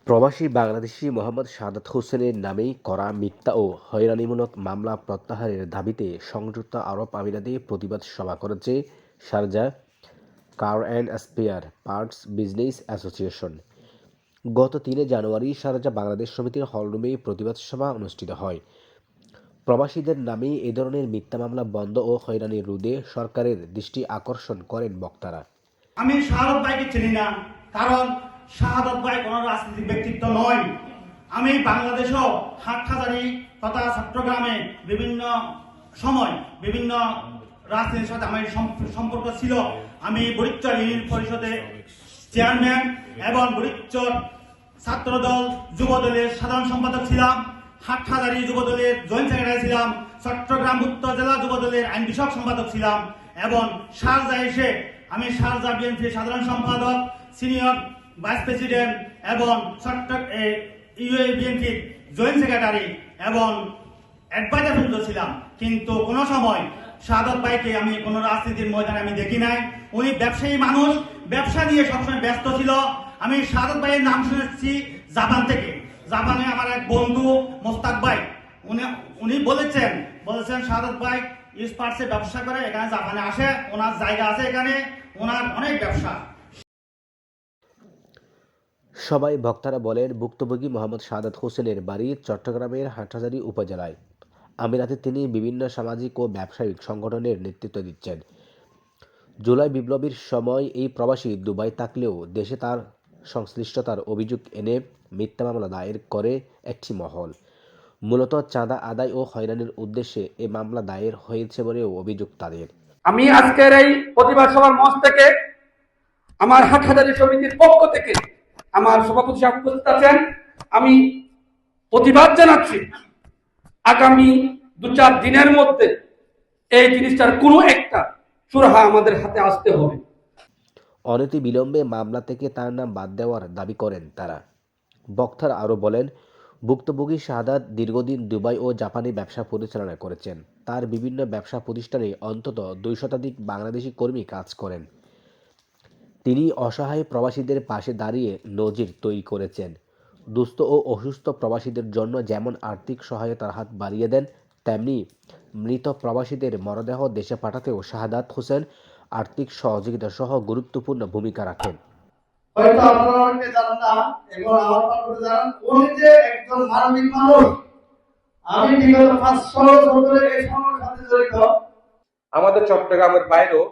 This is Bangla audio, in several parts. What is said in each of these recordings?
প্রবাসী বাংলাদেশি মোহাম্মদ সাদাত হোসেনের নামেই করা মিথ্যা ও হয়রানিমূলক মামলা প্রত্যাহারের দাবিতে সংযুক্ত আরব আমিরাতে প্রতিবাদ সভা করেছে Sharjah car and spare parts business association. গত ৩ জানুয়ারি শারজা বাংলাদেশ সমিতির হলরুমে প্রতিবাদ সভা অনুষ্ঠিত হয়। প্রবাসীদের নামে এ ধরনের মিথ্যা মামলা বন্ধ ও হয়রানি রোধে সরকারের দৃষ্টি আকর্ষণ করেন বক্তারা। আমি শাহাদত ভাইকে চিনি না, কারণ শাহাদত ভাই কোনো রাজনৈতিক ব্যক্তিত্ব নয়। আমি বাংলাদেশও হাটহাজারী তথা চট্টগ্রামে বিভিন্ন সময় বিভিন্ন রাজনীতির সাথে আমার সম্পর্ক ছিল। আমি বরিচ্চর ইউনিয়ন পরিষদের চেয়ারম্যান এবং বরিচ্চর ছাত্রদল যুবদলের সাধারণ সম্পাদক ছিলাম, হাটহাজারী যুবদলের জয়েন্ট সেক্রেটারি ছিলাম, চট্টগ্রাম উত্তর জেলা যুবদলের আইন বিষয়ক সম্পাদক ছিলাম এবং শারজা এসে আমি শারজা বিএনপির সাধারণ সম্পাদক, সিনিয়র ভাইস প্রেসিডেন্ট এবং ইউএ বিএনপির জয়েন্ট সেক্রেটারি এবং অ্যাডভাইজার ছিলাম। কিন্তু কোনো সময় শাহাদত ভাইকে আমি কোনো রাজনীতির ময়দানে আমি দেখি নাই। উনি ব্যবসায়ী মানুষ, ব্যবসা নিয়ে সবসময় ব্যস্ত ছিল। আমি শাহাদত ভাইয়ের নাম শুনেছি জাপান থেকে। জাপানে আমার এক বন্ধু মোস্তাক ভাই উনি বলেছেন শাহাদত ভাই স্পার্টসে ব্যবসা করে, এখানে জাপানে আসে, ওনার জায়গা আছে, এখানে ওনার অনেক ব্যবসা। সবাই বক্তারা বলেন, ভুক্তভোগী মোহাম্মদ সাদাত হোসেনের বাড়ি চট্টগ্রামের হাটহাজারী উপজেলায়। আমিরাতে তিনি বিভিন্ন সামাজিক ও ব্যবসায়িক সংগঠনের নেতৃত্ব দিচ্ছেন। জুলাই বিপ্লবের সময় এই প্রবাসী দুবাই থাকলেও দেশে তার সংশ্লিষ্টতার অভিযোগ এনে মিথ্যা মামলা দায়ের করে একটি মহল। মূলত চাঁদা আদায় ও হয়রানির উদ্দেশ্যে এই মামলা দায়ের হয়েছে বলেও অভিযোগ তাদের। আমি আজকের এই প্রতিবাদ সভার মঞ্চ থেকে আমার হাটহাজারী সমিতির পক্ষ থেকে আমার সভাপতি সাহেব উপস্থিত আছেন, আমি প্রতিবাদ জানাচ্ছি আগামী 2-4 দিনের মধ্যে এই জিনিসটার কোনো একটা সুরাহা আমাদের হাতে আসতে হবে। অনতি বিলম্বে মামলা থেকে তার নাম বাদ দেওয়ার দাবি করেন তারা। বক্তারা আরও বলেন, ভুক্তভোগী শাহাদাত দীর্ঘদিন দুবাই ও জাপানে ব্যবসা পরিচালনা করেছেন। তার বিভিন্ন ব্যবসা প্রতিষ্ঠানে অন্তত 2 শতাধিক বাংলাদেশি কর্মী কাজ করেন। তিনি অসহায় প্রবাসীদের পাশে দাঁড়িয়ে নজির তৈরি করেছেন। দুস্থ ও অসুস্থ প্রবাসীদের জন্য যেমন আর্থিক সহায়তার হাত বাড়িয়ে দেন, তেমনি মৃত প্রবাসীদের মরদেহ দেশে পাঠাতেও শাহাদাত হোসেন আর্থিক সহযোগিতা সহ গুরুত্বপূর্ণ ভূমিকা রাখেন। হয়তো আপনারা অনেকে জানেন না, এবং আমার পাশে জানেন, উনি যে একজন মানবিক মানুষ। আমি বিগত 5-6 বছর এই সংগঠনের সাথে জড়িত। আমাদের চট্টগ্রামের বাইরেও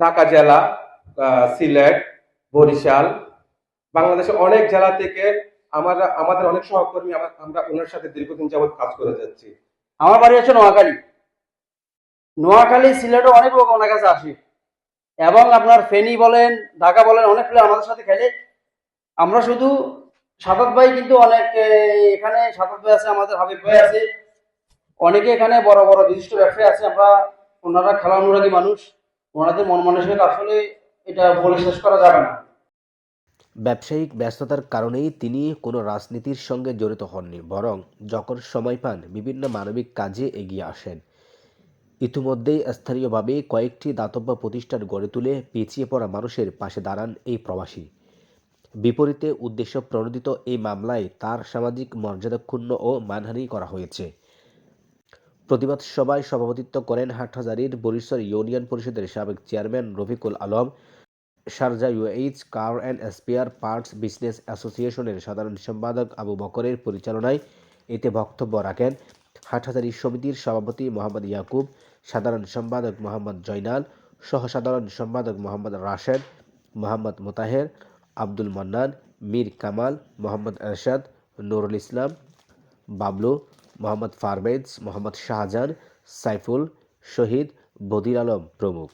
ঢাকা জেলা, সিলেট, বরিশাল, বাংলাদেশের অনেক জেলা থেকে আমাদের অনেক সহকর্মী আমরা ওনার সাথে দীর্ঘদিন যাবত কাজ করে যাচ্ছি। আমার বাড়ি হচ্ছে নোয়াখালী, সিলেটও অনেক লোক ওনার কাছে আসে এবং আপনার ফেনী বলেন, ঢাকা বলেন, অনেক প্লেয়ার আমাদের সাথে খেলে। আমরা শুধু সাদাত ভাই কিন্তু অনেক এখানে সাদাত ভাই আছে, আমাদের হাবিব ভাই আছে, অনেকে এখানে বড় বড় বিশিষ্ট ব্যবসায়ী আছে। ওনারা খেলা অনুরাগী মানুষ, ওনাদের মন মানসিকতা আসলে এটা বলে শেষ করা যাবে না। ব্যবসায়িক ব্যস্ততার কারণেই তিনি কোনো রাজনীতির সঙ্গে জড়িত হননি, বরং যখন সময় পান বিভিন্ন মানবিক কাজে এগিয়ে আসেন। ইতিমধ্যেই স্থানীয়ভাবে কয়েকটি দাতব্য প্রতিষ্ঠান গড়ে তুলে পিছিয়ে পড়া মানুষের পাশে দাঁড়ান এই প্রবাসী। বিপরীতে উদ্দেশ্য প্রণোদিত এই মামলায় তার সামাজিক মর্যাদা ক্ষুণ্ণ ও মানহানি করা হয়েছে। প্রতিবাদ সভায় সভাপতিত্ব করেন হাটহাজারীর বরিশাল ইউনিয়ন পরিষদের সাবেক chairman Rafiqul Alam, Sharjah UH car and spare parts business অ্যাসোসিয়েশনের সাধারণ সম্পাদক আবু বকরের পরিচালনায়। এতে বক্তব্য রাখেন হাটহাজারী সমিতির সভাপতি মোহাম্মদ ইয়াকুব, সাধারণ সম্পাদক মোহাম্মদ জয়নাল, সহ-সাধারণ সম্পাদক মোহাম্মদ রাশেদ, মোহাম্মদ মোতাহের, আব্দুল মান্নান, মীর কামাল, মোহাম্মদ এরশাদ, নুরুল ইসলাম, বাবলু, মোহাম্মদ পারভেজ, মোহাম্মদ শাহজাহান, সাইফুল, শহীদ, বদির আলম প্রমুখ।